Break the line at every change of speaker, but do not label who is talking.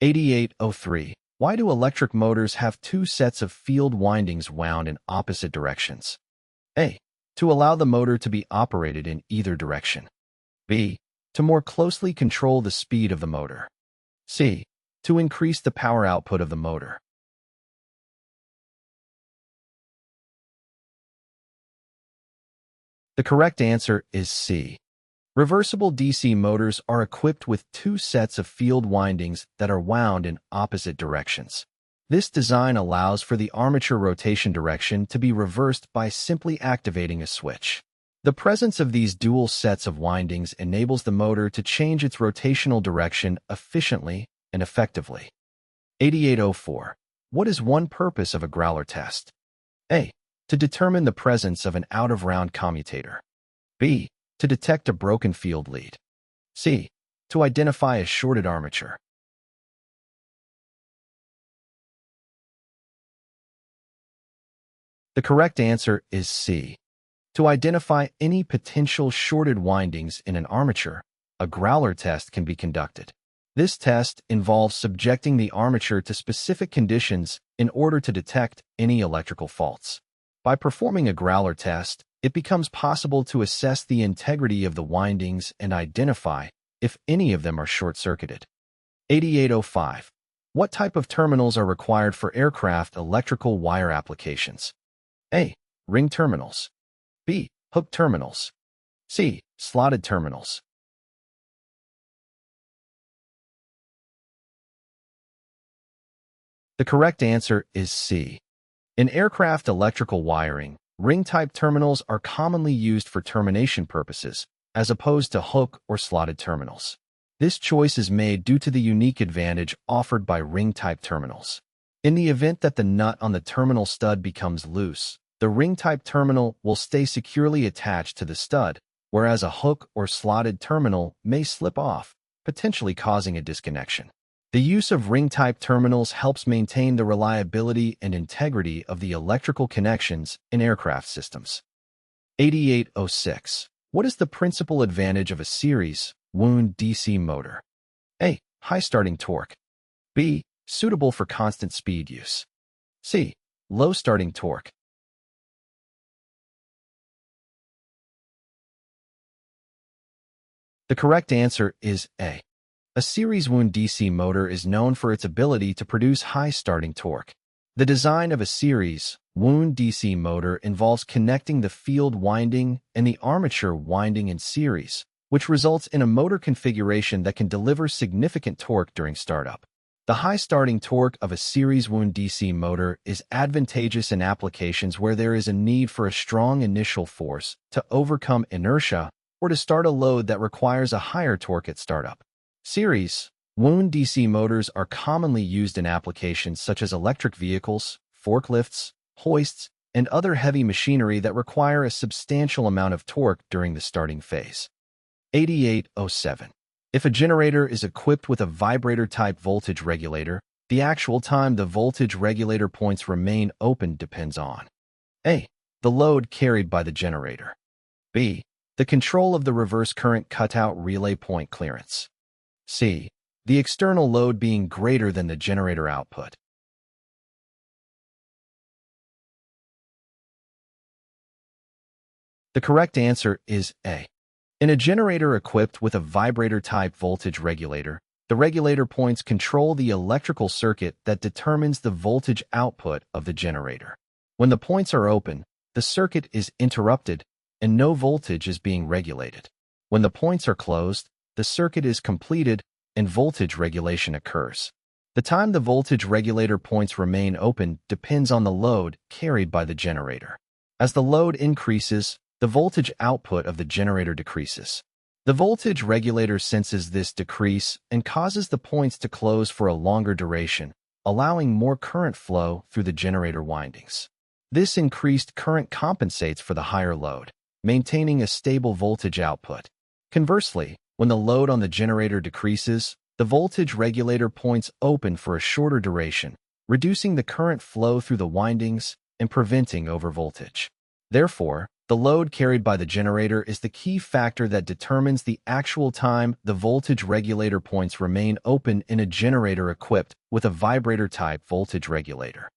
8803. Why do electric motors have two sets of field windings wound in opposite directions? A. To allow the motor to be operated in either direction. B. To more closely control the speed of the motor. C. To increase the power output of the motor. The correct answer is C. Reversible DC motors are equipped with two sets of field windings that are wound in opposite directions. This design allows for the armature rotation direction to be reversed by simply activating a switch. The presence of these dual sets of windings enables the motor to change its rotational direction efficiently and effectively. 8804. What is one purpose of a Growler test? A. To determine the presence of an out-of-round commutator. B. To detect a broken field lead. C. To identify a shorted armature. The correct answer is C. To identify any potential shorted windings in an armature, a Growler test can be conducted. This test involves subjecting the armature to specific conditions in order to detect any electrical faults. By performing a Growler test, it becomes possible to assess the integrity of the windings and identify if any of them are short-circuited. 8805. What type of terminals are required for aircraft electrical wire applications? A. Ring terminals. B. Hook terminals. C. Slotted terminals. The correct answer is C. In aircraft electrical wiring, ring-type terminals are commonly used for termination purposes, as opposed to hook or slotted terminals. This choice is made due to the unique advantage offered by ring-type terminals. In the event that the nut on the terminal stud becomes loose, the ring-type terminal will stay securely attached to the stud, whereas a hook or slotted terminal may slip off, potentially causing a disconnection. The use of ring-type terminals helps maintain the reliability and integrity of the electrical connections in aircraft systems. 8806. What is the principal advantage of a series wound DC motor? A. High starting torque. B. Suitable for constant speed use. C. Low starting torque. The correct answer is A. A series wound DC motor is known for its ability to produce high starting torque. The design of a series wound DC motor involves connecting the field winding and the armature winding in series, which results in a motor configuration that can deliver significant torque during startup. The high starting torque of a series wound DC motor is advantageous in applications where there is a need for a strong initial force to overcome inertia or to start a load that requires a higher torque at startup. Series wound DC motors are commonly used in applications such as electric vehicles, forklifts, hoists, and other heavy machinery that require a substantial amount of torque during the starting phase. 8807. If a generator is equipped with a vibrator-type voltage regulator, the actual time the voltage regulator points remain open depends on A. The load carried by the generator. B. The control of the reverse current cutout relay point clearance. C. The external load being greater than the generator output. The correct answer is A. In a generator equipped with a vibrator-type voltage regulator, the regulator points control the electrical circuit that determines the voltage output of the generator. When the points are open, the circuit is interrupted and no voltage is being regulated. When the points are closed, the circuit is completed and voltage regulation occurs. The time the voltage regulator points remain open depends on the load carried by the generator. As the load increases, the voltage output of the generator decreases. The voltage regulator senses this decrease and causes the points to close for a longer duration, allowing more current flow through the generator windings. This increased current compensates for the higher load, maintaining a stable voltage output. Conversely, when the load on the generator decreases, the voltage regulator points open for a shorter duration, reducing the current flow through the windings and preventing overvoltage. Therefore, the The load carried by the generator is the key factor that determines the actual time the voltage regulator points remain open in a generator equipped with a vibrator-type voltage regulator.